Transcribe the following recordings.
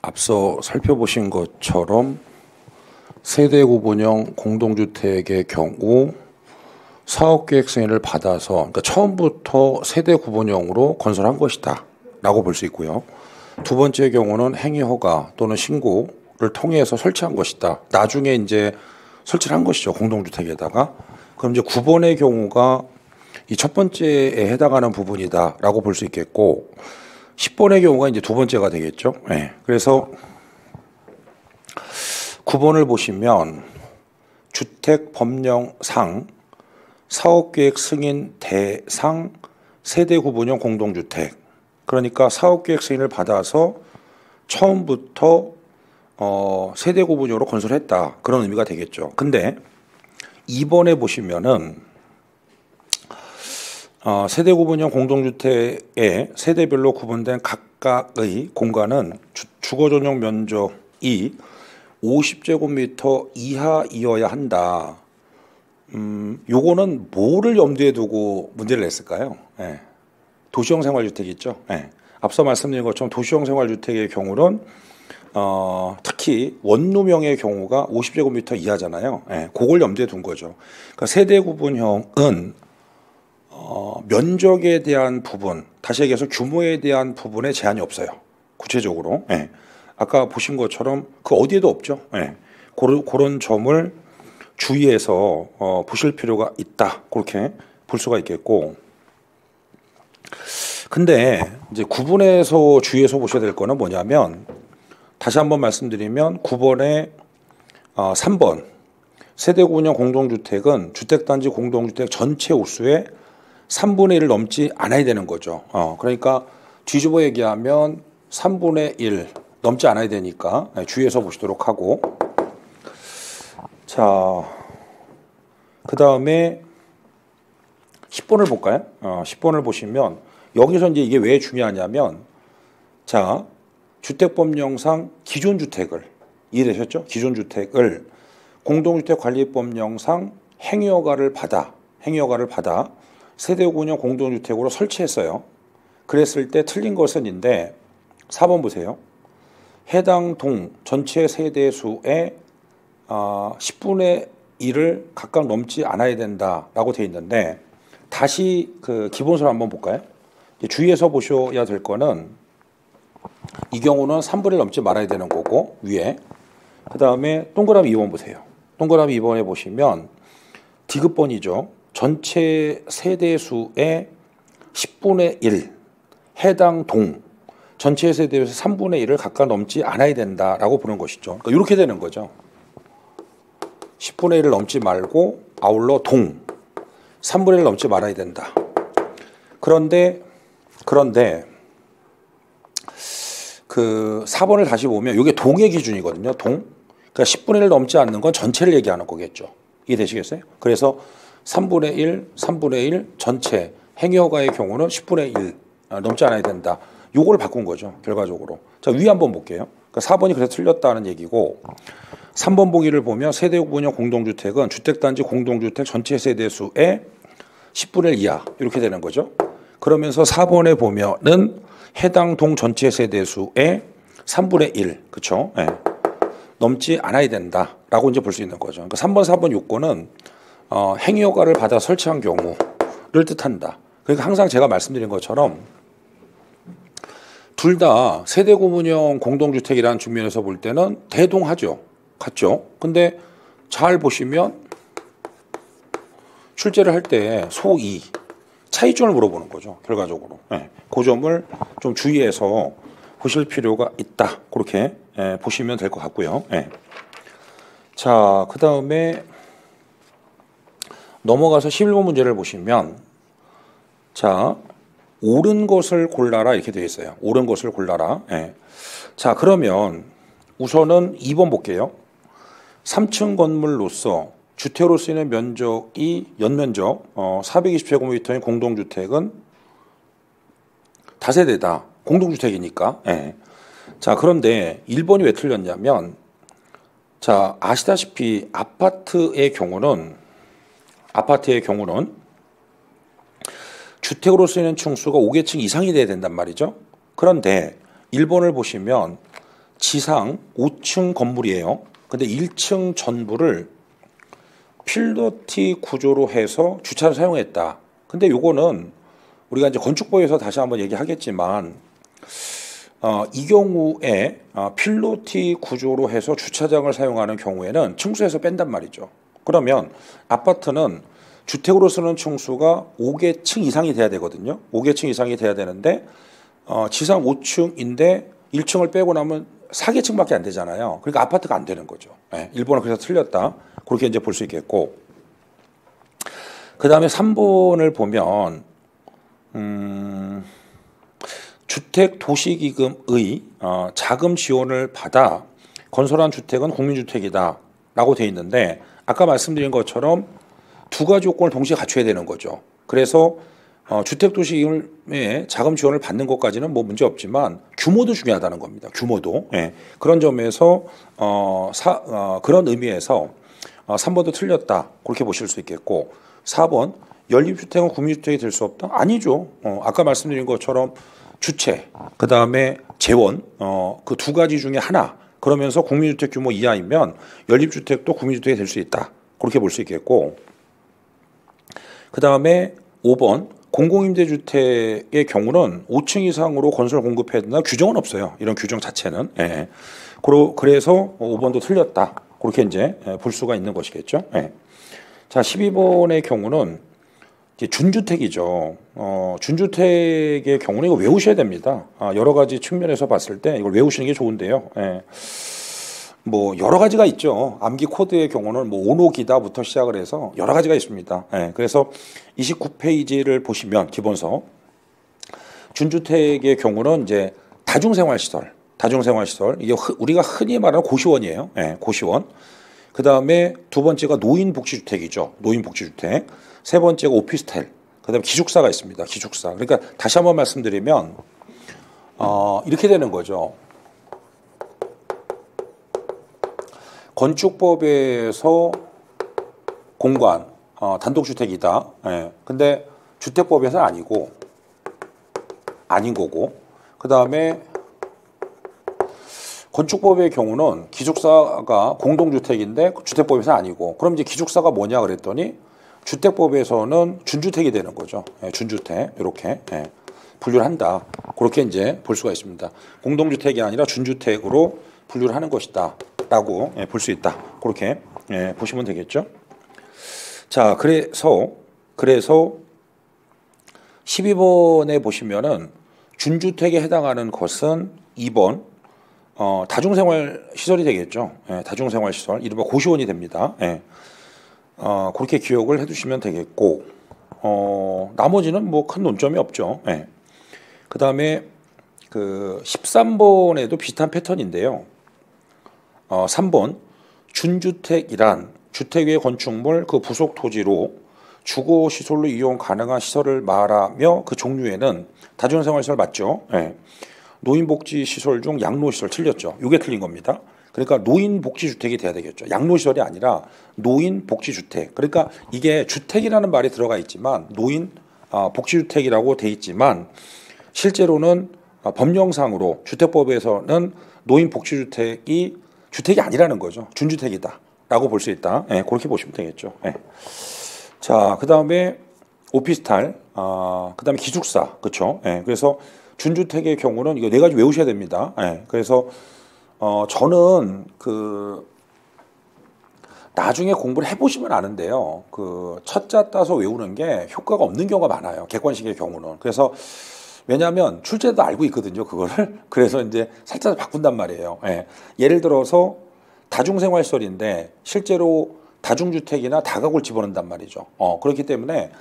앞서 살펴보신 것처럼 세대 구분형 공동주택의 경우 사업계획 승인을 받아서, 그러니까 처음부터 세대 구분형으로 건설한 것이다 라고 볼 수 있고요. 두 번째 경우는 행위허가 또는 신고를 통해서 설치한 것이다. 나중에 이제 설치를 한 것이죠, 공동주택에다가. 그럼 이제 9번의 경우가 이 첫 번째에 해당하는 부분이다 라고 볼 수 있겠고, 10번의 경우가 이제 두 번째가 되겠죠. 네. 그래서 9번을 보시면 주택 법령상 사업계획 승인 대상 세대 구분형 공동주택, 그러니까 사업계획 승인을 받아서 처음부터 세대 구분형으로 건설했다, 그런 의미가 되겠죠. 근데 2번에 보시면은 세대 구분형 공동주택의 세대별로 구분된 각각의 공간은 주거 전용 면적이 50제곱미터 이하이어야 한다. 요거는 뭐를 염두에 두고 문제를 냈을까요? 네. 도시형 생활주택 있죠. 네. 앞서 말씀드린 것처럼 도시형 생활주택의 경우는 특히 원룸형의 경우가 50제곱미터 이하잖아요. 네. 그걸 염두에 둔 거죠. 그러니까 세대 구분형은 면적에 대한 부분, 다시 얘기해서 규모에 대한 부분에 제한이 없어요. 구체적으로. 네. 아까 보신 것처럼 그 어디에도 없죠. 네. 그런 점을 주의해서 보실 필요가 있다, 그렇게 볼 수가 있겠고. 근데 이제 9번에서 주의해서 보셔야 될 거는 뭐냐면, 다시 한번 말씀드리면 9번에 3번 세대구분형 공동주택은 주택단지 공동주택 전체 호수의 3분의 1을 넘지 않아야 되는 거죠. 그러니까 뒤집어 얘기하면 3분의 1 넘지 않아야 되니까 주의해서 보시도록 하고, 자, 그 다음에 10번을 볼까요? 10번을 보시면 여기서 이제 이게 왜 중요하냐면, 자, 주택법령상 기존주택을, 이해되셨죠? 기존주택을 공동주택관리법령상 행위허가를 받아 세대구분형 공동주택으로 설치했어요. 그랬을 때 틀린 것은인데 4번 보세요. 해당 동 전체 세대수의 10분의 1을 각각 넘지 않아야 된다라고 되어 있는데, 다시 그 기본서를 한번 볼까요? 주의해서 보셔야 될 거는 이 경우는 3분의 1 넘지 말아야 되는 거고, 위에. 그 다음에 동그라미 2번 보세요. 동그라미 2번에 보시면 디귿번이죠. 전체 세대수의 10분의 1, 해당 동 전체 세대에서 3분의 1을 각각 넘지 않아야 된다라고 보는 것이죠. 그러니까 이렇게 되는 거죠. 10분의 1을 넘지 말고 아울러 동 3분의 1을 넘지 말아야 된다. 그런데 그 4번을 다시 보면 이게 동의 기준이거든요. 동. 그러니까 10분의 1을 넘지 않는 건 전체를 얘기하는 거겠죠. 이해되시겠어요? 그래서 3분의 1 전체 행위허가의 경우는 10분의 1 넘지 않아야 된다. 요걸 바꾼 거죠, 결과적으로. 자, 위에 한번 볼게요. 그러니까 4번이 그래서 틀렸다는 얘기고, 3번 보기를 보면 세대구분형 공동주택은 주택단지 공동주택 전체 세대수의 10분의 1 이하, 이렇게 되는 거죠. 그러면서 4번에 보면은 해당 동 전체 세대수의 3분의 1, 그렇죠? 네. 넘지 않아야 된다라고 이제 볼 수 있는 거죠. 그러니까 3번, 4번 요건은 행위허가를 받아 설치한 경우를 뜻한다. 그러니까 항상 제가 말씀드린 것처럼 둘 다 세대구분형 공동주택이라는 측면에서 볼 때는 대동하죠. 같죠. 근데 잘 보시면 출제를 할 때 소위 차이점을 물어보는 거죠, 결과적으로. 네. 그 점을 좀 주의해서 보실 필요가 있다, 그렇게 보시면 될 것 같고요. 네. 자, 그 다음에 넘어가서 11번 문제를 보시면, 자, 옳은 것을 골라라, 이렇게 되어 있어요. 옳은 것을 골라라. 네. 자, 그러면 우선은 2번 볼게요. 3층 건물로서 주택으로 쓰이는 면적이 연면적 420제곱미터인 공동주택은 다세대다. 공동주택이니까. 네. 자, 그런데 1번이 왜 틀렸냐면, 자, 아시다시피 아파트의 경우는 주택으로 쓰이는 층수가 5개층 이상이 돼야 된단 말이죠. 그런데 1번을 보시면 지상 5층 건물이에요. 근데 1층 전부를 필로티 구조로 해서 주차를 사용했다. 근데 요거는 우리가 이제 건축법에서 다시 한번 얘기하겠지만 이 경우에 필로티 구조로 해서 주차장을 사용하는 경우에는 층수에서 뺀단 말이죠. 그러면 아파트는 주택으로 쓰는 층수가 5개층 이상이 돼야 되거든요. 5개층 이상이 돼야 되는데 지상 5층인데 1층을 빼고 나면 4개층밖에 안 되잖아요. 그러니까 아파트가 안 되는 거죠. 네, 1번은 그래서 틀렸다. 그렇게 이제 볼 수 있겠고, 그 다음에 3번을 보면 주택도시기금의 자금 지원을 받아 건설한 주택은 국민주택이다라고 돼 있는데, 아까 말씀드린 것처럼 두 가지 요건을 동시에 갖춰야 되는 거죠. 그래서 주택도시기금의 자금 지원을 받는 것까지는 뭐 문제 없지만 규모도 중요하다는 겁니다. 규모도. 예. 그런 점에서 그런 의미에서 3번도 틀렸다. 그렇게 보실 수 있겠고, 4번 연립주택은 국민주택이 될 수 없다? 아니죠. 아까 말씀드린 것처럼 주체, 그 다음에 재원, 그 두 가지 중에 하나. 그러면서 국민주택 규모 이하이면 연립주택도 국민주택이 될 수 있다. 그렇게 볼 수 있겠고, 그 다음에 5번 공공임대주택의 경우는 5층 이상으로 건설 공급해야 된다. 규정은 없어요. 이런 규정 자체는. 예. 그래서 5번도 틀렸다. 그렇게 이제 볼 수가 있는 것이겠죠. 예. 자, 12번의 경우는 이제 준주택이죠. 준주택의 경우는 이거 외우셔야 됩니다. 여러 가지 측면에서 봤을 때 이걸 외우시는 게 좋은데요. 예. 뭐 여러 가지가 있죠. 암기 코드의 경우는 뭐 오노기다부터 시작을 해서 여러 가지가 있습니다. 예. 그래서 29페이지를 보시면 기본서 준주택의 경우는 이제 다중생활시설 이게 우리가 흔히 말하는 고시원이에요. 예. 고시원. 그 다음에 두 번째가 노인복지주택이죠. 노인복지주택. 세 번째가 오피스텔. 그 다음에 기숙사가 있습니다. 기숙사. 그러니까 다시 한번 말씀드리면 이렇게 되는 거죠. 건축법에서 공관, 단독주택이다. 예. 근데 주택법에서는 아닌 거고. 그 다음에 건축법의 경우는 기숙사가 공동주택인데 주택법에서는 아니고, 그럼 이제 기숙사가 뭐냐 그랬더니 주택법에서는 준주택이 되는 거죠. 예, 준주택 이렇게 분류를 한다. 그렇게 이제 볼 수가 있습니다. 공동주택이 아니라 준주택으로 분류를 하는 것이다라고 볼 수 있다. 그렇게 보시면 되겠죠. 자, 그래서 12번에 보시면은 준주택에 해당하는 것은 2번 다중생활 시설이 되겠죠. 예, 다중생활 시설, 이른바 고시원이 됩니다. 예. 그렇게 기억을 해두시면 되겠고, 나머지는 뭐 큰 논점이 없죠. 예. 그 다음에 그 13번에도 비슷한 패턴인데요. 3번 준주택이란 주택 외 건축물 그 부속 토지로 주거 시설로 이용 가능한 시설을 말하며 그 종류에는 다중생활시설 맞죠? 예. 노인복지시설 중 양로시설 틀렸죠. 이게 틀린 겁니다. 그러니까 노인복지주택이 돼야 되겠죠. 양로시설이 아니라 노인복지주택. 그러니까 이게 주택이라는 말이 들어가 있지만 복지주택이라고 돼 있지만 실제로는 법령상으로 주택법에서는 노인복지주택이 주택이 아니라는 거죠. 준주택이다라고 볼 수 있다. 예, 그렇게 보시면 되겠죠. 예. 자, 그 다음에 오피스텔, 그 다음에 기숙사, 그렇죠. 예, 그래서 준주택의 경우는 이거 네 가지 외우셔야 됩니다. 예, 그래서 저는 나중에 공부를 해보시면 아는데요. 첫자 따서 외우는 게 효과가 없는 경우가 많아요. 객관식의 경우는. 그래서 왜냐하면 출제도 알고 있거든요. 그거를. 그래서 이제 살짝 바꾼단 말이에요. 예. 예를 들어서 다중생활시설인데 실제로 다중주택이나 다가구를 집어넣는단 말이죠. 그렇기 때문에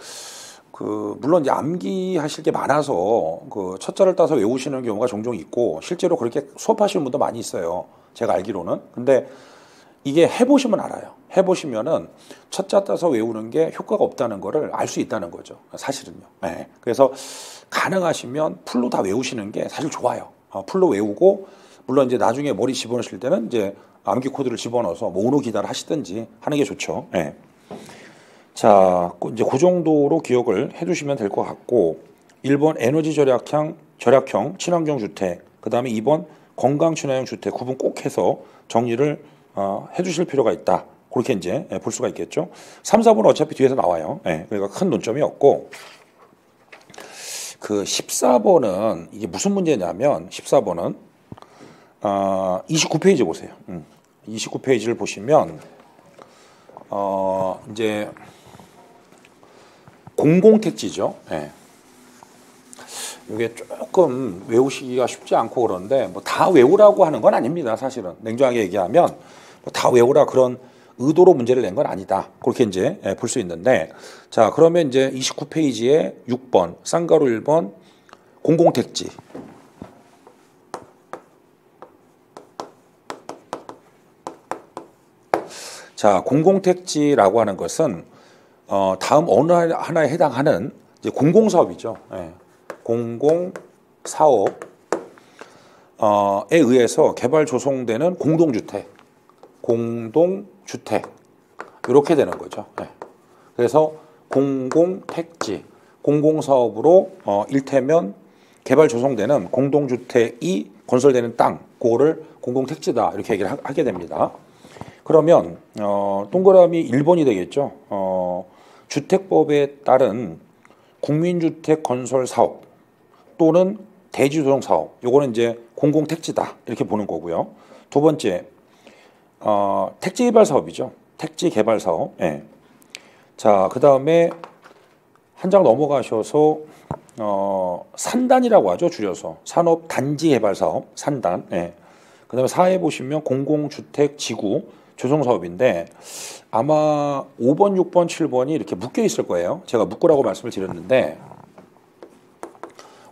물론 이제 암기하실 게 많아서 첫자를 따서 외우시는 경우가 종종 있고 실제로 그렇게 수업하시는 분도 많이 있어요. 제가 알기로는. 근데 이게 해보시면 알아요. 해보시면은 첫자 따서 외우는 게 효과가 없다는 거를 알 수 있다는 거죠. 사실은요. 네. 그래서 가능하시면 풀로 다 외우시는 게 사실 좋아요. 풀로 외우고 물론 이제 나중에 머리 집어넣으실 때는 이제 암기 코드를 집어넣어서 모노 기다를 하시든지 하는 게 좋죠. 네. 자, 이제 그 정도로 기억을 해두시면 될 것 같고, 1번 에너지 절약형 친환경 주택, 그 다음에 2번 건강친화형 주택 구분 꼭 해서 정리를 해주실 필요가 있다. 그렇게 이제 볼 수가 있겠죠. 3, 4번은 어차피 뒤에서 나와요. 그러니까 큰 논점이 없고, 그 14번은 이게 무슨 문제냐면 14번은 29페이지 보세요. 29페이지를 보시면 이제 공공택지죠. 이게 조금 외우시기가 쉽지 않고 그런데 뭐 다 외우라고 하는 건 아닙니다. 사실은 냉정하게 얘기하면 뭐 다 외우라 그런 의도로 문제를 낸 건 아니다. 그렇게 이제 볼 수 있는데, 자 그러면 이제 29페이지에 6번 쌍가루 1번 공공택지. 자 공공택지라고 하는 것은 다음 어느 하나에 해당하는 이제 공공사업이죠. 공공사업에 의해서 개발 조성되는 공동주택 이렇게 되는 거죠. 그래서 공공택지, 공공사업으로 일테면 개발 조성되는 공동주택이 건설되는 땅, 그거를 공공택지다 이렇게 얘기를 하게 됩니다. 그러면 동그라미 1번이 되겠죠. 주택법에 따른 국민주택 건설 사업 또는 대지조성 사업, 요거는 이제 공공택지다 이렇게 보는 거고요. 두 번째 택지 개발 사업이죠. 택지 개발 사업. 자, 그 다음에 한 장 넘어가셔서 산단이라고 하죠. 줄여서 산업 단지 개발 사업, 산단. 그 다음에 4에 보시면 공공주택 지구 조성 사업인데 아마 5번, 6번, 7번이 이렇게 묶여 있을 거예요. 제가 묶으라고 말씀을 드렸는데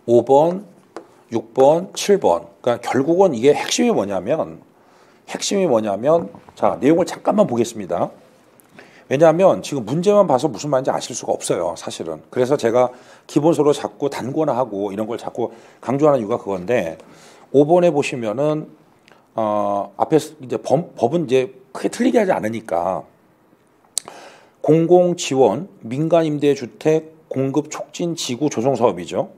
5번, 6번, 7번. 그러니까 결국은 이게 핵심이 뭐냐면 자, 내용을 잠깐만 보겠습니다. 왜냐하면 지금 문제만 봐서 무슨 말인지 아실 수가 없어요, 사실은. 그래서 제가 기본서로 자꾸 단권화하고 이런 걸 자꾸 강조하는 이유가 그건데 5번에 보시면은 앞에 이제 법은 이제 크게 틀리게 하지 않으니까 공공지원 민간임대주택 공급 촉진 지구 조성 사업이죠.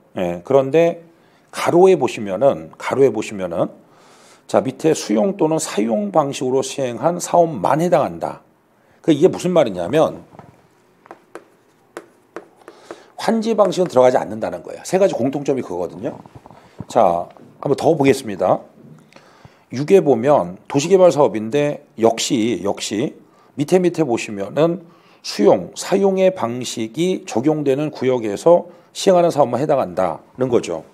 그런데 가로에 보시면은 자 밑에 수용 또는 사용 방식으로 시행한 사업만 해당한다. 이게 무슨 말이냐면 환지 방식은 들어가지 않는다는 거예요. 세 가지 공통점이 그거거든요. 자, 한번 더 보겠습니다. 6에 보면 도시개발 사업인데 역시 밑에 보시면은 수용, 사용의 방식이 적용되는 구역에서 시행하는 사업만 해당한다는 거죠.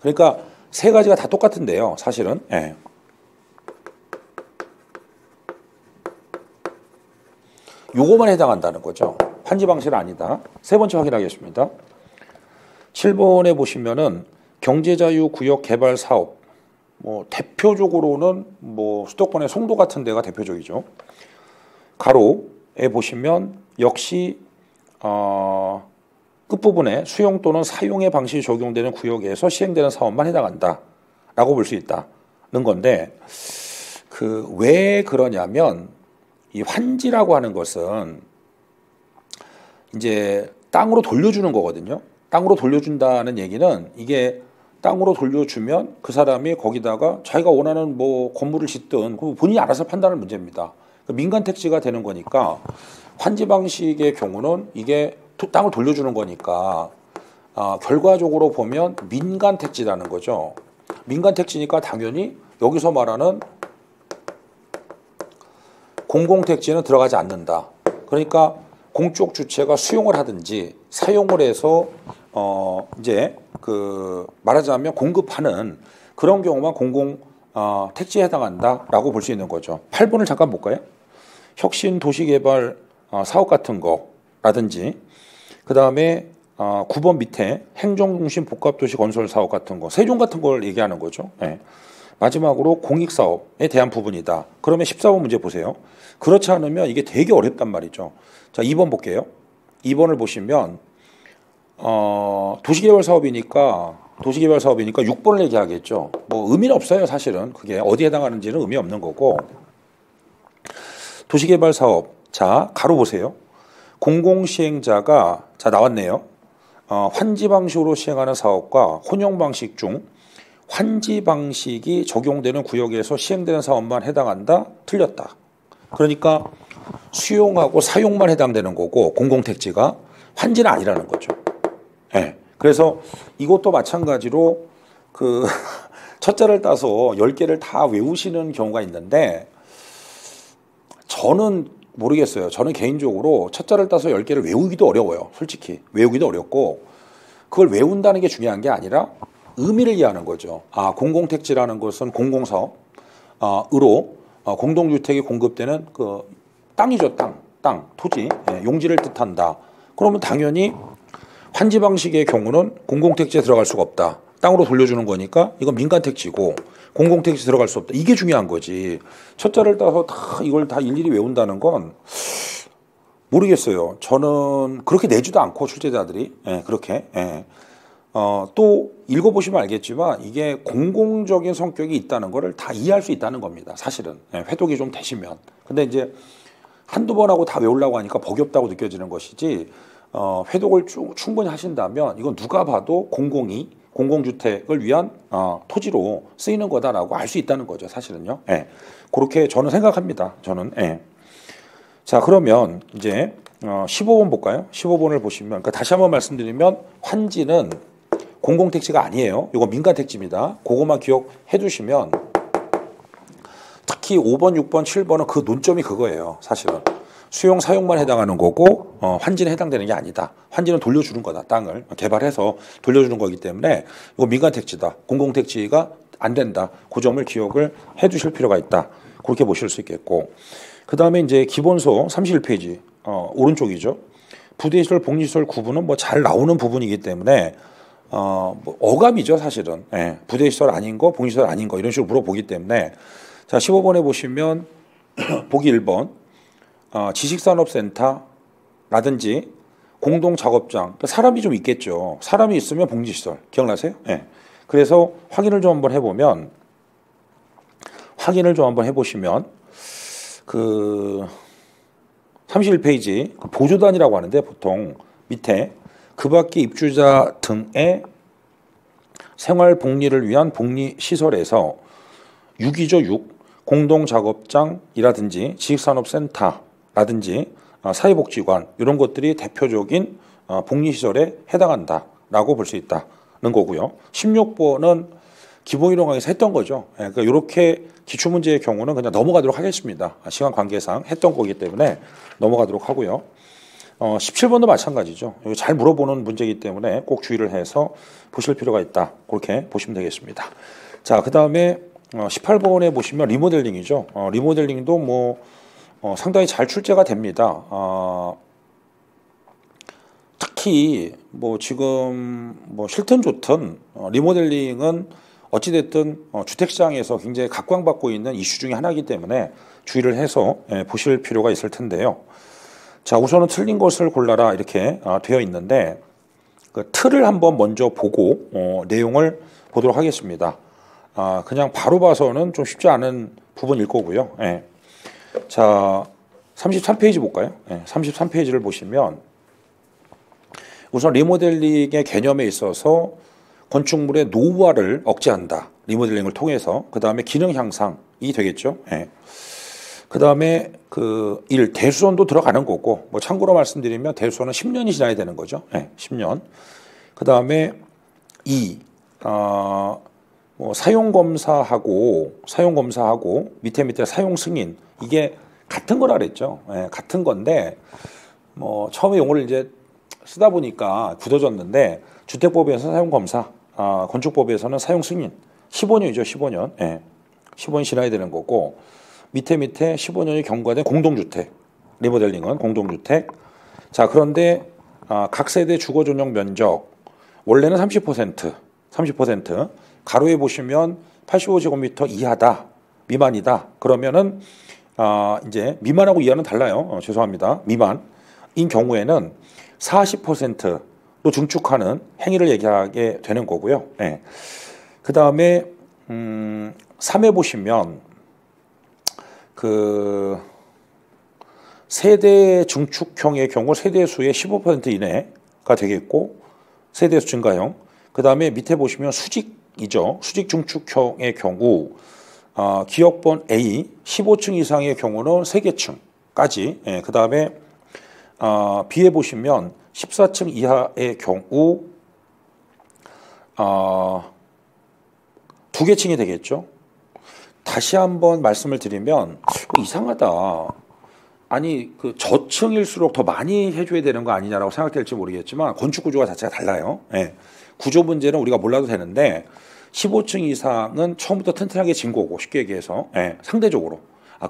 그러니까 세 가지가 다 똑같은데요, 사실은. 요거만 해당한다는 거죠. 환지 방식은 아니다. 세 번째 확인하겠습니다. 7번에 보시면은 경제자유구역 개발 사업. 뭐 대표적으로는 뭐 수도권의 송도 같은 데가 대표적이죠. 가로에 보시면 역시 끝부분에 수용 또는 사용의 방식이 적용되는 구역에서 시행되는 사업만 해당한다라고 볼 수 있다는 건데 왜 그러냐면 이 환지라고 하는 것은 이제 땅으로 돌려주는 거거든요. 땅으로 돌려준다는 얘기는 이게 땅으로 돌려주면 그 사람이 거기다가 자기가 원하는 뭐 건물을 짓든 본인이 알아서 판단할 문제입니다. 민간 택지가 되는 거니까 환지 방식의 경우는 이게 땅을 돌려주는 거니까 결과적으로 보면 민간 택지라는 거죠. 민간 택지니까 당연히 여기서 말하는 공공택지는 들어가지 않는다. 그러니까 공적 주체가 수용을 하든지 사용을 해서 이제 말하자면 공급하는 그런 경우만 공공 택지에 해당한다라고 볼 수 있는 거죠. 8번을 잠깐 볼까요? 혁신 도시개발 사업 같은 거라든지 그 다음에 9번 밑에 행정중심 복합도시 건설 사업 같은 거, 세종 같은 걸 얘기하는 거죠. 마지막으로 공익사업에 대한 부분이다. 그러면 14번 문제 보세요. 그렇지 않으면 이게 되게 어렵단 말이죠. 자, 2번 볼게요. 2번을 보시면 도시개발 사업이니까 6번을 얘기하겠죠. 뭐 의미는 없어요, 사실은. 그게 어디에 해당하는지는 의미 없는 거고. 도시개발 사업. 자, 가로 보세요. 공공시행자가 자 나왔네요. 환지 방식으로 시행하는 사업과 혼용 방식 중 환지 방식이 적용되는 구역에서 시행되는 사업만 해당한다? 틀렸다. 그러니까 수용하고 사용만 해당되는 거고 공공택지가 환지는 아니라는 거죠. 네. 그래서 이것도 마찬가지로 그 첫자를 따서 10개를 다 외우시는 경우가 있는데 저는 모르겠어요. 저는 개인적으로 첫자를 따서 10개를 외우기도 어려워요. 솔직히 외우기도 어렵고 그걸 외운다는 게 중요한 게 아니라 의미를 이해하는 거죠. 공공택지라는 것은 공공사업 으로 공동주택이 공급되는 그 땅이죠. 땅, 토지, 용지를 뜻한다. 그러면 당연히 환지 방식의 경우는 공공택지에 들어갈 수가 없다. 땅으로 돌려주는 거니까 이건 민간택지고 공공택지 들어갈 수 없다. 이게 중요한 거지. 첫자를 따서 다 이걸 다 일일이 외운다는 건 모르겠어요. 저는 그렇게 내지도 않고 출제자들이 그렇게 또 읽어보시면 알겠지만 이게 공공적인 성격이 있다는 거를 다 이해할 수 있다는 겁니다. 사실은 회독이 좀 되시면. 근데 이제 한두 번 하고 다 외우려고 하니까 벅이 없다고 느껴지는 것이지 회독을 충분히 하신다면 이건 누가 봐도 공공주택을 위한 토지로 쓰이는 거다라고 알 수 있다는 거죠. 사실은요. 그렇게 저는 생각합니다. 저는. 자, 그러면 이제 15번 볼까요? 15번을 보시면 그러니까 다시 한번 말씀드리면 환지는 공공택지가 아니에요. 이거 민간택지입니다. 그것만 기억해 두시면 특히 5번, 6번, 7번은 그 논점이 그거예요. 사실은. 수용, 사용만 해당하는 거고 환지는 해당되는 게 아니다. 환지는 돌려주는 거다. 땅을 개발해서 돌려주는 거기 때문에 이거 민간택지다. 공공택지가 안 된다. 그 점을 기억을 해 두실 필요가 있다. 그렇게 보실 수 있겠고 그 다음에 이제 기본소 31페이지 오른쪽이죠. 부대시설, 복리시설 구분은 뭐 잘 나오는 부분이기 때문에 뭐 어감이죠. 사실은. 부대시설 아닌 거, 복리시설 아닌 거 이런 식으로 물어보기 때문에 자 15번에 보시면 보기 1번 지식산업센터라든지 공동작업장 그러니까 사람이 좀 있겠죠. 사람이 있으면 복리시설 기억나세요? 그래서 확인을 좀 한번 해보시면 그 31페이지 보조단이라고 하는데 보통 밑에 그 밖의 입주자 등의 생활 복리를 위한 복리시설에서 6이죠. 6 공동작업장이라든지 지식산업센터라든지 사회복지관 이런 것들이 대표적인 복리시설에 해당한다라고 볼 수 있다는 거고요. 16번은 기본이론강에서 했던 거죠. 그러니까 이렇게 기출문제의 경우는 그냥 넘어가도록 하겠습니다. 시간 관계상 했던 거기 때문에 넘어가도록 하고요. 17번도 마찬가지죠. 이거 잘 물어보는 문제이기 때문에 꼭 주의를 해서 보실 필요가 있다. 그렇게 보시면 되겠습니다. 자, 그 다음에 18번에 보시면 리모델링이죠. 리모델링도 뭐 상당히 잘 출제가 됩니다. 특히 뭐 지금 뭐 싫든 좋든 리모델링은 어찌됐든 주택시장에서 굉장히 각광받고 있는 이슈 중에 하나이기 때문에 주의를 해서 보실 필요가 있을 텐데요. 자, 우선은 틀린 것을 골라라 이렇게 되어 있는데 그 틀을 한번 먼저 보고 내용을 보도록 하겠습니다. 그냥 바로 봐서는 좀 쉽지 않은 부분일 거고요. 자, 33페이지 볼까요? 33페이지를 보시면 우선 리모델링의 개념에 있어서 건축물의 노후화를 억제한다. 리모델링을 통해서. 그 다음에 기능 향상이 되겠죠. 그 다음에 그 1, 대수선도 들어가는 거고, 뭐 참고로 말씀드리면 대수선은 10년이 지나야 되는 거죠. 10년. 그 다음에 2, 뭐 사용검사하고 밑에 사용 승인. 이게 같은 거라 그랬죠. 같은 건데, 뭐 처음에 용어를 이제 쓰다 보니까 굳어졌는데, 주택법에서는 사용검사, 건축법에서는 사용 승인. 15년이죠, 15년. 15년 지나야 되는 거고, 밑에 15년이 경과된 공동주택, 리모델링은 공동주택. 자, 그런데 각 세대 주거 전용 면적 원래는 30%, 가로에 보시면 85제곱미터 이하다, 미만이다. 그러면은 이제 미만하고 이하는 달라요. 죄송합니다. 미만인 경우에는 40%로 증축하는 행위를 얘기하게 되는 거고요. 그 다음에 3에 보시면 그 세대 증축형의 경우 세대수의 15% 이내가 되겠고 세대수 증가형. 그 다음에 밑에 보시면 수직 중축형이죠. 수직 중축형의 경우 기역번 A 15층 이상의 경우는 3개층까지. 예, 그 다음에 B에 보시면 14층 이하의 경우 2개층이 되겠죠. 다시 한번 말씀을 드리면 이상하다. 아니 그 저층일수록 더 많이 해줘야 되는 거 아니냐라고 생각될지 모르겠지만 건축 구조가 자체가 달라요. 예. 구조 문제는 우리가 몰라도 되는데 15층 이상은 처음부터 튼튼하게 진 거고 쉽게 얘기해서 예. 상대적으로.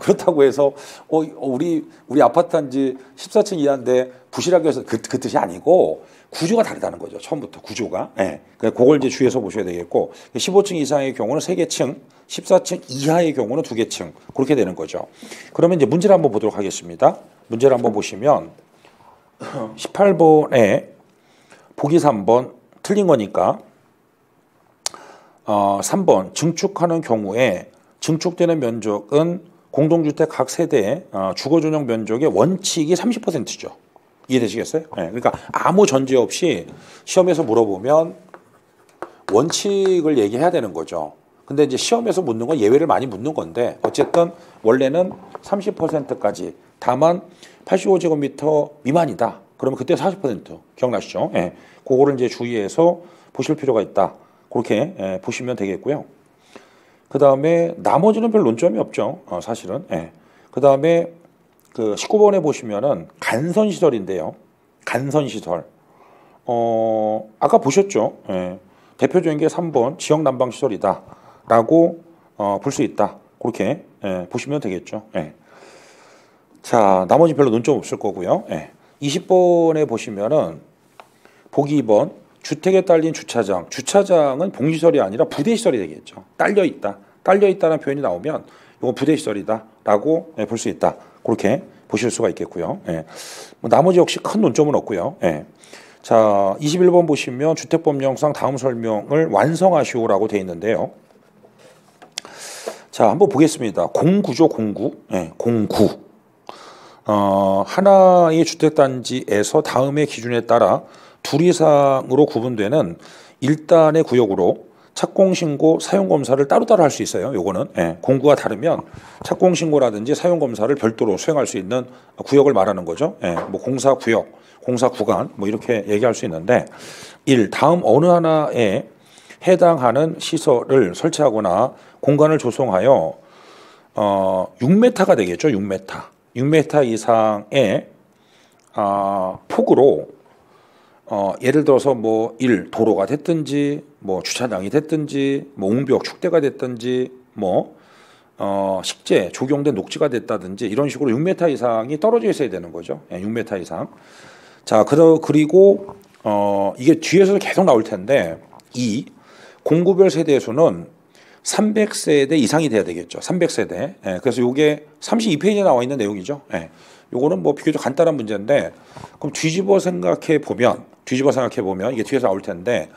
그렇다고 해서 우리 아파트 단지 14층 이하인데 부실하게 해서 그 뜻이 아니고 구조가 다르다는 거죠. 처음부터 구조가. 예. 그걸 이제 주의해서 보셔야 되겠고 15층 이상의 경우는 3개층, 14층 이하의 경우는 2개층 그렇게 되는 거죠. 그러면 이제 문제를 한번 보도록 하겠습니다. 문제를 한번 보시면 18번에 보기 3번 틀린 거니까 3번 증축하는 경우에 증축되는 면적은 공동주택 각 세대의 주거전용 면적의 원칙이 30%죠. 이해되시겠어요? 네, 그러니까 아무 전제 없이 시험에서 물어보면 원칙을 얘기해야 되는 거죠. 근데 이제 시험에서 묻는 건 예외를 많이 묻는 건데 어쨌든 원래는 30%까지 다만 85제곱미터 미만이다. 그러면 그때 40% 기억나시죠? 예. 그거를 이제 주의해서 보실 필요가 있다. 그렇게 보시면 되겠고요. 그 다음에 나머지는 별 논점이 없죠. 사실은. 예. 그 다음에 그 19번에 보시면은 간선시설인데요. 간선시설. 아까 보셨죠. 예. 대표적인 게 3번 지역난방시설이다. 라고 볼 수 있다. 그렇게 보시면 되겠죠. 예. 자, 나머지 별로 논점 없을 거고요. 예. 20번에 보시면은 보기 2번 주택에 딸린 주차장. 주차장은 봉시설이 아니라 부대시설이 되겠죠. 딸려 있다. 딸려 있다는 표현이 나오면 이건 부대시설이다. 라고 볼 수 있다. 그렇게 보실 수가 있겠고요. 예. 뭐 나머지 역시 큰 논점은 없고요. 예. 자, 21번 보시면 주택법령상 다음 설명을 완성하시오라고 되어 있는데요. 자, 한번 보겠습니다. 공구죠, 공구. 예, 공구. 하나의 주택단지에서 다음의 기준에 따라 둘 이상으로 구분되는 1단의 구역으로 착공신고, 사용검사를 따로따로 할 수 있어요. 요거는. 예, 공구와 다르면 착공신고라든지 사용검사를 별도로 수행할 수 있는 구역을 말하는 거죠. 예, 뭐 공사구역, 공사구간, 뭐 이렇게 얘기할 수 있는데 1. 다음 어느 하나에 해당하는 시설을 설치하거나 공간을 조성하여 6m가 되겠죠. 6m. 6m 이상의 폭으로 예를 들어서 뭐 1. 도로가 됐든지 뭐 주차장이 됐든지 뭐 옹벽 축대가 됐든지 뭐 식재 조경된 녹지가 됐다든지 이런 식으로 6m 이상이 떨어져 있어야 되는 거죠. 6m 이상. 자, 그리고 이게 뒤에서도 계속 나올 텐데 2. 공구별 세대 수는 300세대 이상이 돼야 되겠죠. 300세대. 예, 그래서 이게 32페이지에 나와 있는 내용이죠. 예, 요거는 뭐 비교적 간단한 문제인데 그럼 뒤집어 생각해 보면 이게 뒤에서 나올 텐데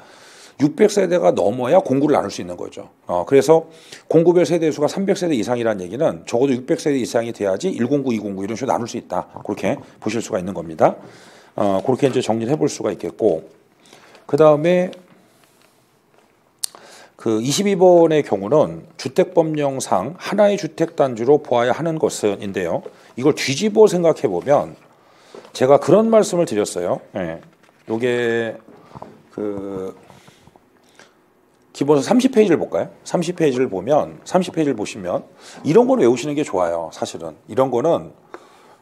600세대가 넘어야 공구를 나눌 수 있는 거죠. 그래서 공구별 세대 수가 300세대 이상이라는 얘기는 적어도 600세대 이상이 돼야지 109, 209 이런 식으로 나눌 수 있다. 그렇게 보실 수가 있는 겁니다. 그렇게 이제 정리를 해볼 수가 있겠고, 그 다음에 그 22번의 경우는 주택법령상 하나의 주택단지로 보아야 하는 것은인데요. 이걸 뒤집어 생각해 보면 제가 그런 말씀을 드렸어요. 예. 요게 그 기본서 30페이지를 볼까요? 30페이지를 보시면 이런 걸 외우시는 게 좋아요. 사실은 이런 거는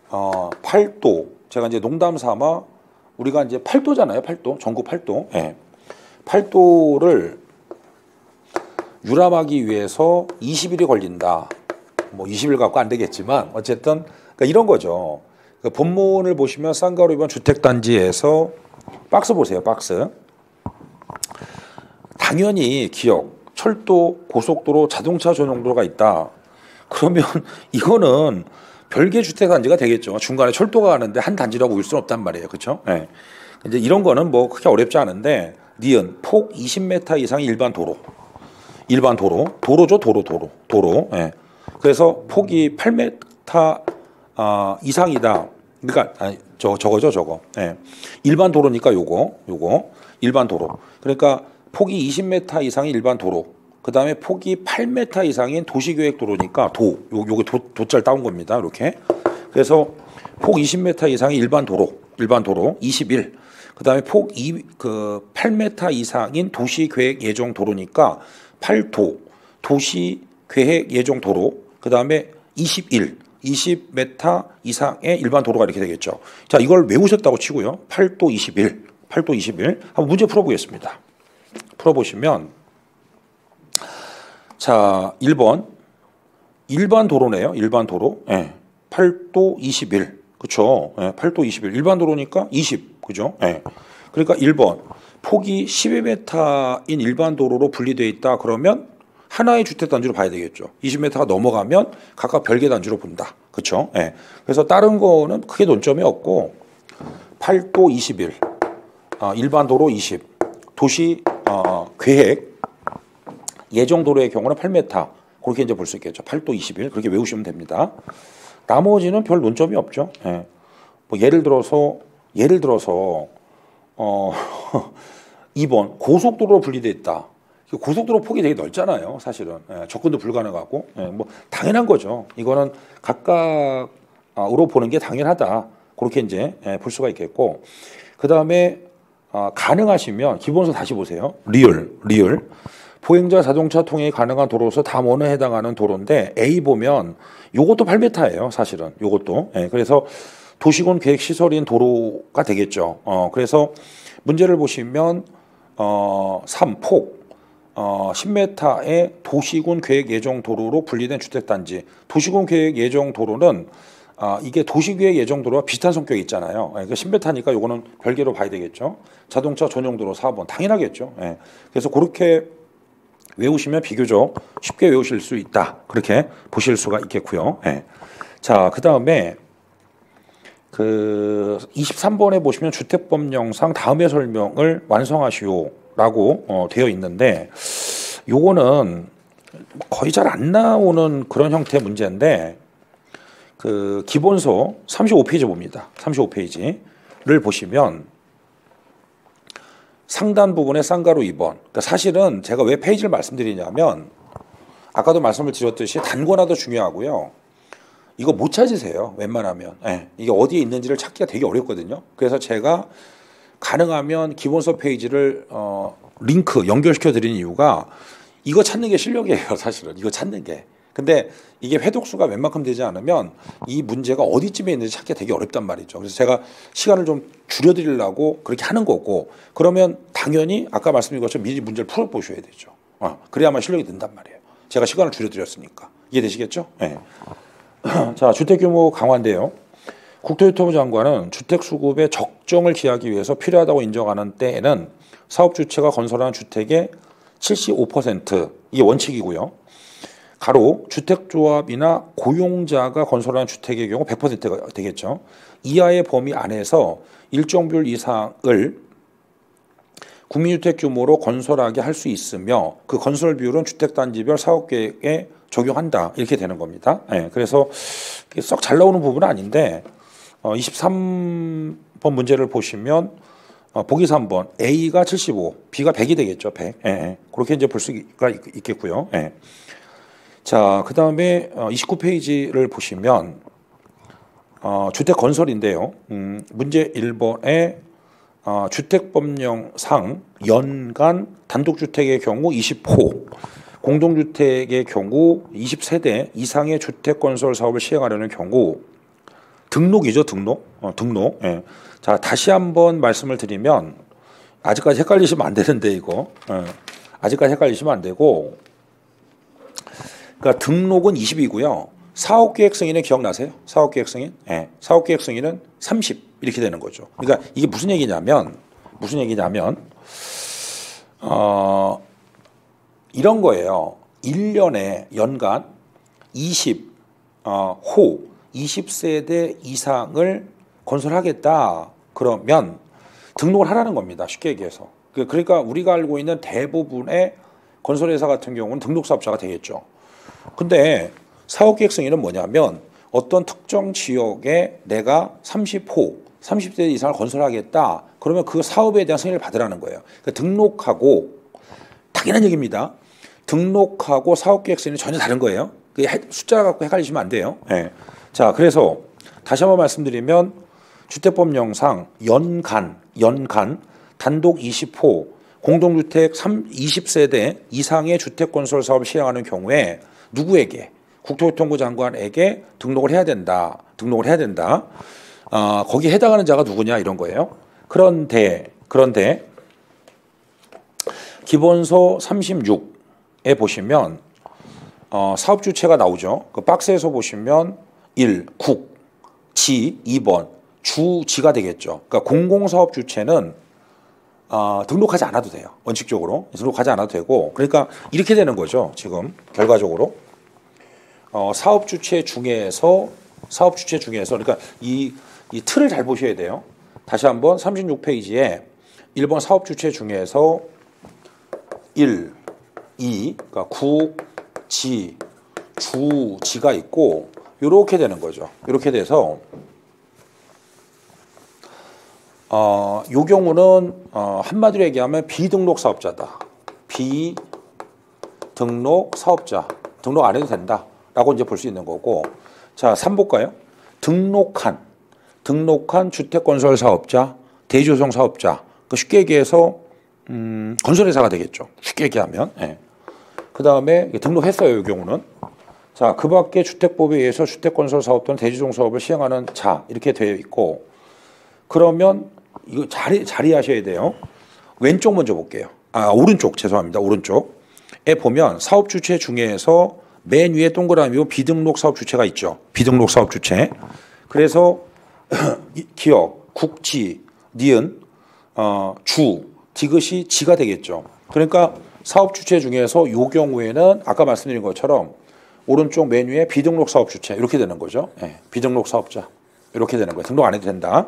8도 제가 이제 농담 삼아 우리가 이제 8도잖아요. 8도 전국 8도. 예. 8도를 유람하기 위해서 20일이 걸린다. 뭐 20일 갖고 안 되겠지만 어쨌든 그러니까 이런 거죠. 그 본문을 보시면 쌍가루 입원 주택단지에서 박스 보세요. 박스. 당연히 기역, 철도, 고속도로, 자동차 전용도로가 있다. 그러면 이거는 별개 주택단지가 되겠죠. 중간에 철도가 가는데 한 단지라고 볼 수는 없단 말이에요. 그렇죠? 네. 이제 이런 거는 뭐 크게 어렵지 않은데 니은 폭 20m 이상의 일반 도로죠. 도로. 예. 그래서 폭이 8m 이상이다. 그러니까 저거죠. 예. 일반 도로니까 요거 일반 도로. 그러니까 폭이 20m 이상의 일반 도로, 그 다음에 폭이 8m 이상인 도시계획 도로니까 요게 도자를 따온 겁니다. 이렇게. 그래서 폭 20m 이상의 일반 도로 21. 그 다음에 폭 8m 이상인 도시계획 예정 도로니까 8도, 도시계획 예정 도로, 그 다음에 20m 이상의 일반 도로가 이렇게 되겠죠. 자, 이걸 외우셨다고 치고요. 8도 21. 한번 문제 풀어보겠습니다. 풀어보시면, 자, 1번. 일반 도로네요. 일반 도로. 예. 8도 21. 그쵸. 예. 8도 21. 일반 도로니까 20. 그죠. 예. 그러니까 1번. 폭이 12m인 일반 도로로 분리되어 있다. 그러면 하나의 주택단지로 봐야 되겠죠. 20m가 넘어가면 각각 별개 단지로 본다. 그쵸. 예. 그래서 다른 거는 크게 논점이 없고, 8도 21. 일반 도로 20. 도시, 계획. 예정 도로의 경우는 8m. 그렇게 이제 볼 수 있겠죠. 8도 21. 그렇게 외우시면 됩니다. 나머지는 별 논점이 없죠. 예. 뭐 예를 들어서 2번 고속도로로 분리되어 있다. 고속도로 폭이 되게 넓잖아요. 사실은. 예. 접근도 불가능하고. 예. 뭐 당연한 거죠. 이거는 각각으로 보는 게 당연하다. 그렇게 이제 볼 수가 있겠고. 그 다음에 가능하시면 기본서 다시 보세요. 리얼. 보행자 자동차 통행이 가능한 도로로서 다음원에 해당하는 도로인데 A 보면 요것도 8m예요. 사실은 요것도. 예, 그래서 도시군 계획 시설인 도로가 되겠죠. 그래서 문제를 보시면 3폭 10m의 도시군 계획 예정 도로로 분리된 주택단지. 도시군 계획 예정 도로는 이게 도시계획 예정 도로와 비슷한 성격이 있잖아요. 그러니까 10m니까 요거는 별개로 봐야 되겠죠. 자동차 전용 도로 4번 당연하겠죠. 예. 그래서 그렇게 외우시면 비교적 쉽게 외우실 수 있다. 그렇게 보실 수가 있겠고요. 예. 자, 그 다음에 23번에 보시면 주택법령상 다음의 설명을 완성하시오라고 되어 있는데, 요거는 거의 잘 안 나오는 그런 형태의 문제인데, 기본서 35페이지 봅니다. 35페이지를 보시면 상단 부분에 쌍가루 2번. 그러니까 사실은 제가 왜 페이지를 말씀드리냐면, 아까도 말씀을 드렸듯이 단권화도 중요하고요. 이거 못 찾으세요. 웬만하면. 예, 이게 어디에 있는지를 찾기가 되게 어렵거든요. 그래서 제가 가능하면 기본서 페이지를 링크 연결시켜 드리는 이유가, 이거 찾는 게 실력이에요. 사실은 이거 찾는 게. 근데 이게 회독수가 웬만큼 되지 않으면 이 문제가 어디쯤에 있는지 찾기가 되게 어렵단 말이죠. 그래서 제가 시간을 좀 줄여드리려고 그렇게 하는 거고, 그러면 당연히 아까 말씀드린 것처럼 미리 문제를 풀어보셔야 되죠. 그래야만 실력이 는단 말이에요. 제가 시간을 줄여드렸으니까. 이해되시겠죠? 네. 자, 주택규모 강화인데요. 국토교통부 장관은 주택수급의 적정을 기하기 위해서 필요하다고 인정하는 때에는 사업주체가 건설한 주택의 75%, 이게 원칙이고요. 가로 주택조합이나 고용자가 건설한 주택의 경우 100%가 되겠죠. 이하의 범위 안에서 일정 비율 이상을 국민주택 규모로 건설하게 할 수 있으며, 그 건설 비율은 주택단지별 사업계획에 적용한다. 이렇게 되는 겁니다. 네, 그래서 썩 잘 나오는 부분은 아닌데, 23번 문제를 보시면 보기 3번 A가 75, B가 100이 되겠죠. 100. 네, 그렇게 이제 볼 수가 있겠고요. 네. 자, 그 다음에 29페이지를 보시면 주택 건설인데요. 문제 1번에 주택법령상 연간 단독주택의 경우 20호, 공동주택의 경우 20세대 이상의 주택건설 사업을 시행하려는 경우 등록이죠. 등록. 예. 자, 다시 한번 말씀을 드리면, 아직까지 헷갈리시면 안 되는데 이거. 예. 아직까지 헷갈리시면 안 되고, 그러니까 등록은 20이고요. 사업계획 승인은 기억나세요? 사업계획 승인? 네. 사업계획 승인은 30 이렇게 되는 거죠. 그러니까 이게 무슨 얘기냐면 이런 거예요. 1년에 연간 20호 20세대 이상을 건설하겠다. 그러면 등록을 하라는 겁니다. 쉽게 얘기해서. 그러니까 우리가 알고 있는 대부분의 건설회사 같은 경우는 등록사업자가 되겠죠. 근데 사업계획 승인은 뭐냐면, 어떤 특정 지역에 내가 30호, 30세 이상을 건설하겠다. 그러면 그 사업에 대한 승인을 받으라는 거예요. 그러니까 등록하고 당연한 얘기입니다. 등록하고 사업계획서는 전혀 다른 거예요. 숫자 갖고 헷갈리시면 안 돼요. 네. 자, 그래서 다시 한번 말씀드리면 주택법령상 연간 단독 20호 공동주택 20세대 이상의 주택건설 사업을 시행하는 경우에 누구에게? 국토교통부 장관에게 등록을 해야 된다. 거기에 해당하는 자가 누구냐 이런 거예요. 그런데 기본서 36에 보시면 사업 주체가 나오죠. 그 박스에서 보시면 1. 국, 지, 2번 주지가 되겠죠. 그러니까 공공사업 주체는 등록하지 않아도 돼요. 원칙적으로 등록하지 않아도 되고, 그러니까 이렇게 되는 거죠. 지금 결과적으로 사업 주체 중에서 그러니까 이 틀을 잘 보셔야 돼요. 다시 한번 36페이지에 1번 사업 주체 중에서 1, 2, 그러니까 국, 지, 주, 지가 있고 이렇게 되는 거죠. 이렇게 돼서 요 경우는 한마디로 얘기하면 비등록 사업자다. 비등록 사업자. 등록 안 해도 된다라고 이제 볼 수 있는 거고. 자, 3 볼까요? 등록한 주택건설 사업자, 대조성 사업자. 쉽게 얘기해서 건설회사가 되겠죠. 쉽게 얘기하면. 예. 그 다음에 등록했어요. 이 경우는. 자, 그 밖에 주택법에 의해서 주택건설 사업 또는 대지종 사업을 시행하는 자 이렇게 되어 있고, 그러면 이거 자리 하셔야 돼요. 왼쪽 먼저 볼게요. 오른쪽 죄송합니다. 오른쪽에 보면 사업 주체 중에서 맨 위에 동그라미로 비등록 사업 주체가 있죠. 비등록 사업 주체. 그래서 기업, 국지, 니은, 주, 디귿이 지가 되겠죠. 그러니까 사업 주체 중에서 이 경우에는 아까 말씀드린 것처럼 오른쪽 맨 위에 비등록 사업 주체 이렇게 되는 거죠. 네, 비등록 사업자 이렇게 되는 거예요. 등록 안 해도 된다.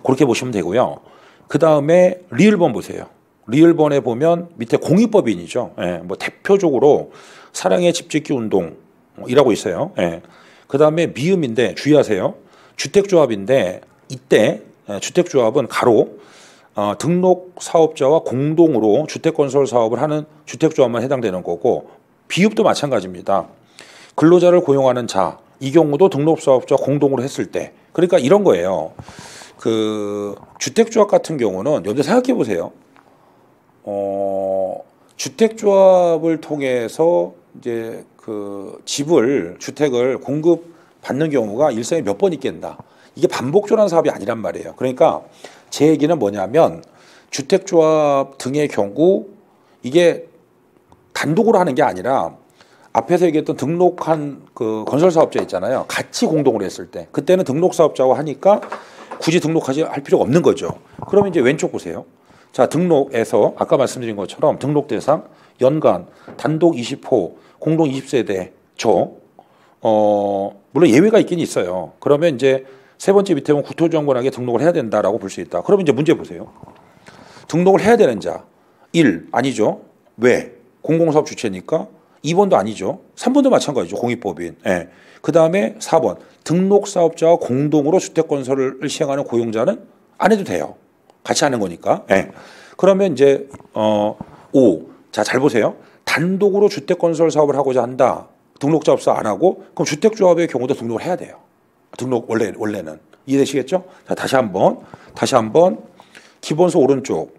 그렇게 보시면 되고요. 그 다음에 리을번 보세요. 리을번에 보면 밑에 공익법인이죠. 예, 뭐 대표적으로 사랑의 집짓기 운동이라고 있어요. 예. 그 다음에 미음인데 주의하세요. 주택조합인데 이때 주택조합은 가로 등록 사업자와 공동으로 주택건설 사업을 하는 주택조합만 해당되는 거고, 비읍도 마찬가지입니다. 근로자를 고용하는 자, 이 경우도 등록 사업자 공동으로 했을 때, 그러니까 이런 거예요. 그 주택조합 같은 경우는 여러분들 생각해 보세요. 주택조합을 통해서 이제 그 주택을 공급받는 경우가 일생에 몇 번 있겠나. 이게 반복적인 사업이 아니란 말이에요. 그러니까 제 얘기는 뭐냐면 주택조합 등의 경우 이게 단독으로 하는 게 아니라 앞에서 얘기했던 등록한 그 건설사업자 있잖아요. 같이 공동으로 했을 때 그때는 등록사업자와 하니까 굳이 등록하지 할 필요가 없는 거죠. 그러면 이제 왼쪽 보세요. 자, 등록에서 아까 말씀드린 것처럼 등록 대상 연간 단독 20호 공동 20세대 물론 예외가 있긴 있어요. 그러면 이제 세 번째 밑에 보면 국토지원관에게 등록을 해야 된다라고 볼 수 있다. 그러면 이제 문제 보세요. 등록을 해야 되는 자 1 아니죠. 왜? 공공사업 주체니까. 2번도 아니죠. 3번도 마찬가지죠. 공익법인. 예. 그 다음에 4번 등록사업자와 공동으로 주택건설을 시행하는 고용자는 안 해도 돼요. 같이 하는 거니까. 예. 그러면 이제 5. 자, 잘 보세요. 단독으로 주택건설 사업을 하고자 한다. 등록자업소 안 하고 그럼 주택조합의 경우도 등록을 해야 돼요. 등록 원래는 이해되시겠죠? 자, 다시 한번 기본서 오른쪽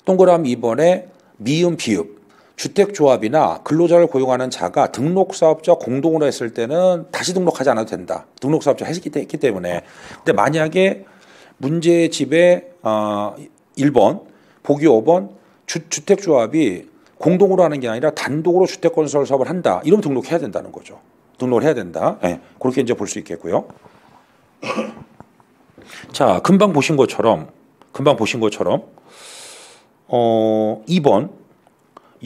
동그라미 2번에 미음 비읍 주택조합이나 근로자를 고용하는 자가 등록사업자 공동으로 했을 때는 다시 등록하지 않아도 된다. 등록사업자 했기 때문에. 근데 만약에 문제의 집에 1번 보기 5번 주택조합이 공동으로 하는 게 아니라 단독으로 주택건설 사업을 한다. 이러면 등록해야 된다는 거죠. 등록을 해야 된다. 네, 그렇게 이제 볼 수 있겠고요. 자, 금방 보신 것처럼 2번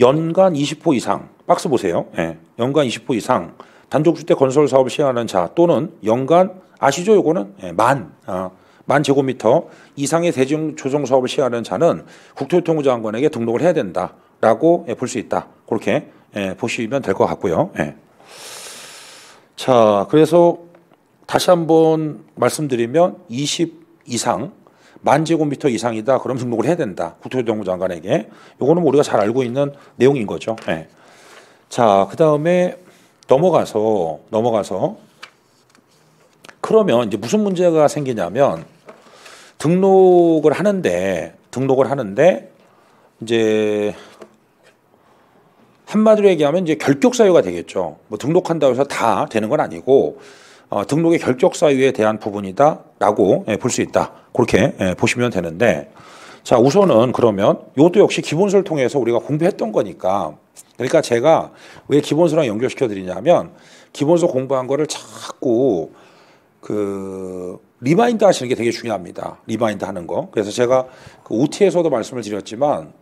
연간 20호 이상 박스 보세요. 네, 연간 20호 이상 단독주택 건설 사업을 시행하는 자 또는 연간 아시죠? 요거는 네, 만 제곱미터 이상의 대중 조성 사업을 시행하는 자는 국토교통부 장관에게 등록을 해야 된다라고 볼 수 있다. 그렇게 보시면 될 것 같고요. 자, 그래서 다시 한번 말씀드리면 20 이상 10,000제곱미터 이상이다. 그럼 등록을 해야 된다. 국토교통부 장관에게. 요거는 우리가 잘 알고 있는 내용인 거죠. 예. 자, 그다음에 넘어가서 그러면 이제 무슨 문제가 생기냐면 등록을 하는데 이제 한마디로 얘기하면 이제 결격 사유가 되겠죠. 뭐 등록한다고 해서 다 되는 건 아니고 등록의 결격 사유에 대한 부분이다라고 볼 수 있다. 그렇게 보시면 되는데, 자, 우선은 그러면 이것도 역시 기본서를 통해서 우리가 공부했던 거니까, 그러니까 제가 왜 기본서랑 연결시켜 드리냐면 기본서 공부한 거를 자꾸 리마인드 하시는 게 되게 중요합니다. 리마인드 하는 거. 그래서 제가 OT에서도 말씀을 드렸지만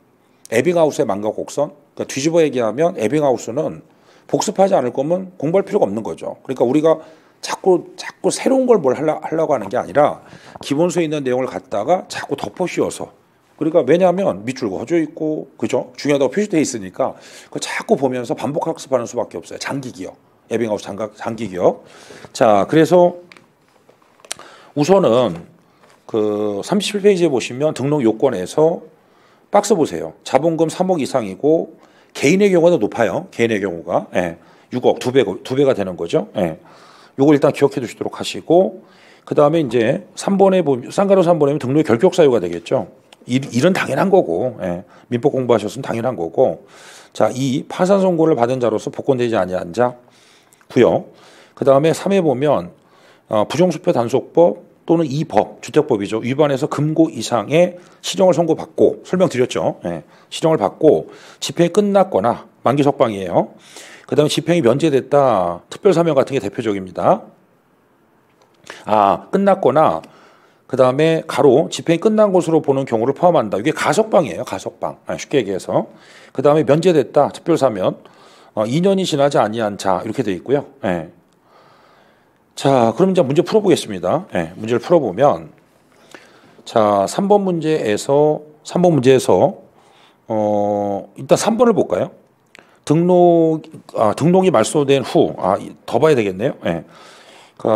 에빙하우스의 망각 곡선, 그러니까 뒤집어 얘기하면 에빙하우스는 복습하지 않을 거면 공부할 필요가 없는 거죠. 그러니까 우리가 자꾸 새로운 걸 뭘 하려고 하는 게 아니라 기본서에 있는 내용을 갖다가 자꾸 덮어 씌워서, 그러니까 왜냐하면 밑줄 그어져 있고 그죠? 중요하다고 표시되어 있으니까 그 자꾸 보면서 반복 학습하는 수밖에 없어요. 장기 기억, 에빙하우스 장기 기억. 자, 그래서 우선은 37페이지에 보시면 등록 요건에서 박스 보세요. 자본금 3억 이상이고 개인의 경우가 더 높아요. 개인의 경우가 6억, 두 배가 되는 거죠. 요걸 일단 기억해 두시도록 하시고, 그 다음에 이제 3번에 보면 쌍가루 3번에 등록의 결격 사유가 되겠죠. 일은 당연한 거고, 민법 공부하셨으면 당연한 거고. 자, 2 파산 선고를 받은 자로서 복권되지 아니한 자고요. 그 다음에 3에 보면 부정수표 단속법 또는 이 법, 주택법이죠. 위반해서 금고 이상의 시정을 선고받고, 설명드렸죠. 시정을 받고 집행이 끝났거나 만기 석방이에요. 그 다음에 집행이 면제됐다. 특별사명 같은 게 대표적입니다. 끝났거나 그 다음에 가로 집행이 끝난 것으로 보는 경우를 포함한다. 이게 가석방이에요. 가석방. 쉽게 얘기해서. 그 다음에 면제됐다. 특별사면. 2년이 지나지 아니한 자 이렇게 되어 있고요. 자, 그럼 이제 문제 풀어보겠습니다. 문제를 풀어보면, 자, 3번 문제에서 일단 3번을 볼까요? 등록이 말소된 후, 더 봐야 되겠네요.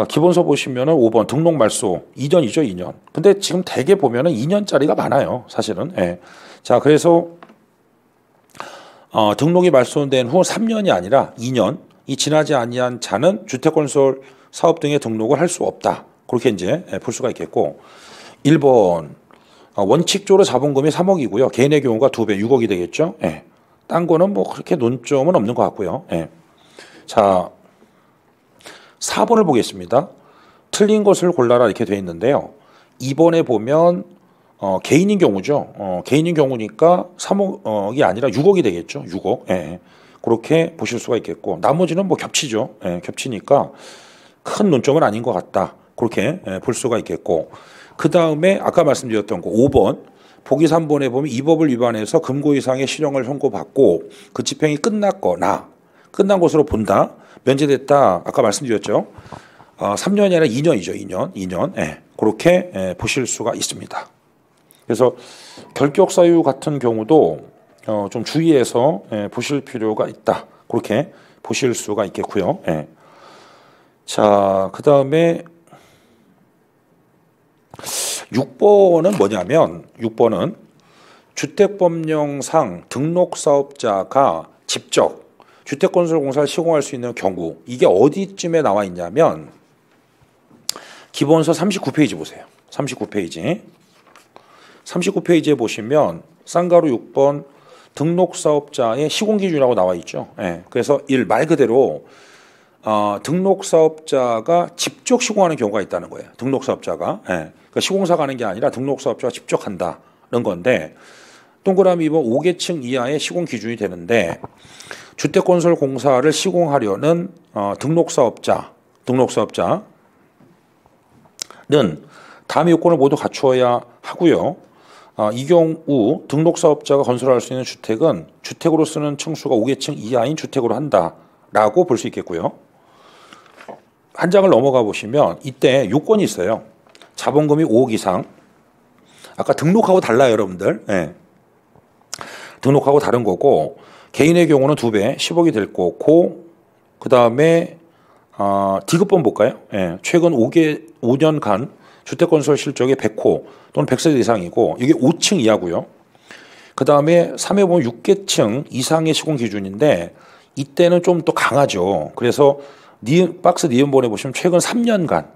기본서 보시면은 5번 등록 말소 2년이죠, 2년. 근데 지금 대개 보면은 2년짜리가 많아요, 사실은. 자, 그래서 등록이 말소된 후 3년이 아니라 2년이 지나지 아니한 자는 주택건설 사업 등의 등록을 할 수 없다. 그렇게 이제 볼 수가 있겠고, 1번 원칙적으로 자본금이 3억이고요. 개인의 경우가 2배, 6억이 되겠죠. 딴 거는 뭐 그렇게 논점은 없는 것 같고요. 자, 4번을 보겠습니다. 틀린 것을 골라라 이렇게 되어 있는데요. 2번에 보면 개인인 경우죠. 개인인 경우니까 3억이 아니라 6억이 되겠죠. 6억. 그렇게 보실 수가 있겠고, 나머지는 뭐 겹치죠. 겹치니까 큰 논점은 아닌 것 같다. 그렇게 볼 수가 있겠고, 그 다음에 아까 말씀드렸던 거 5번 보기 3번에 보면 이 법을 위반해서 금고 이상의 실형을 선고받고 그 집행이 끝났거나 끝난 것으로 본다. 면제됐다. 아까 말씀드렸죠. 3년이 아니라 2년이죠. 2년. 그렇게 보실 수가 있습니다. 그래서 결격 사유 같은 경우도 좀 주의해서 보실 필요가 있다. 그렇게 보실 수가 있겠고요. 자, 그 다음에 6번은 뭐냐면, 6번은 주택법령상 등록사업자가 직접 주택건설공사를 시공할 수 있는 경우, 이게 어디쯤에 나와 있냐면 기본서 39페이지 보세요. 39페이지에 보시면 쌍가루 6번 등록사업자의 시공기준이라고 나와 있죠. 그래서 말 그대로 등록사업자가 직접 시공하는 경우가 있다는 거예요. 등록사업자가. 그러니까 시공사가 하는 게 아니라 등록사업자가 직접 한다는 건데, 동그라미 2번 5계층 이하의 시공 기준이 되는데, 주택건설공사를 시공하려는 등록사업자는 다음의 요건을 모두 갖추어야 하고요. 이 경우 등록사업자가 건설할 수 있는 주택은 주택으로 쓰는 층수가 5계층 이하인 주택으로 한다라고 볼 수 있겠고요. 한 장을 넘어가 보시면 이때 요건이 있어요. 자본금이 5억 이상. 아까 등록하고 달라요, 여러분들. 등록하고 다른 거고, 개인의 경우는 2배, 10억이 될 거고, 그 다음에 디귿번 볼까요? 최근 5년간 주택건설 실적의 100호 또는 100세대 이상이고 이게 5층 이하고요. 그 다음에 3에 보면 6계층 이상의 시공 기준인데 이때는 좀 또 강하죠. 그래서 박스 니은본에 보시면 최근 3년간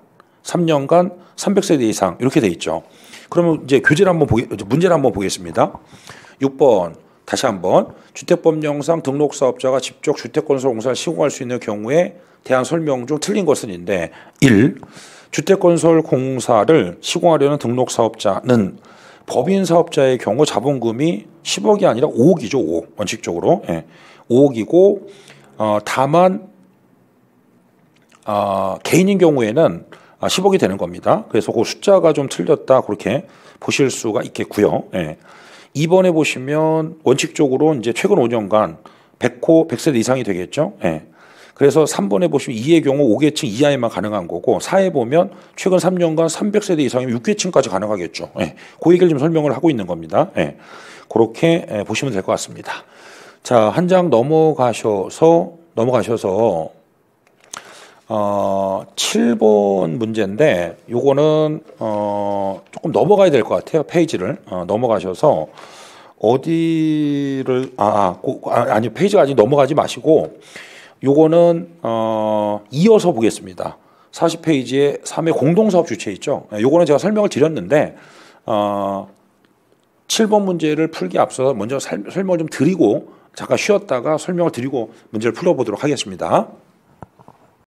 300세대 이상 이렇게 돼 있죠. 그러면 이제 문제를 한번 보겠습니다. 6번 다시 한번 주택법령상 등록사업자가 직접 주택건설공사를 시공할 수 있는 경우에 대한 설명 중 틀린 것은인데 1. 주택건설공사를 시공하려는 등록사업자는 법인사업자의 경우 자본금이 10억이 아니라 5억이죠. 5억 원칙적으로 5억이고 다만 개인인 경우에는 10억이 되는 겁니다. 그래서 그 숫자가 좀 틀렸다 그렇게 보실 수가 있겠고요. 2번에 보시면 원칙적으로 이제 최근 5년간 100호 100세대 이상이 되겠죠. 그래서 3번에 보시면 2의 경우 5계층 이하에만 가능한 거고 4에 보면 최근 3년간 300세대 이상이면 6계층까지 가능하겠죠. 그 얘기를 좀 설명을 하고 있는 겁니다. 그렇게 보시면 될 것 같습니다. 자, 한 장 넘어가셔서 7번 문제인데 요거는 조금 넘어가야 될 것 같아요. 페이지를 넘어가셔서 어디를 아니 페이지가 아직 넘어가지 마시고 요거는 이어서 보겠습니다. 40페이지에 3회 공동사업 주체 있죠. 요거는 제가 설명을 드렸는데 7번 문제를 풀기 앞서서 먼저 설명을 좀 드리고 잠깐 쉬었다가 설명을 드리고 문제를 풀어보도록 하겠습니다.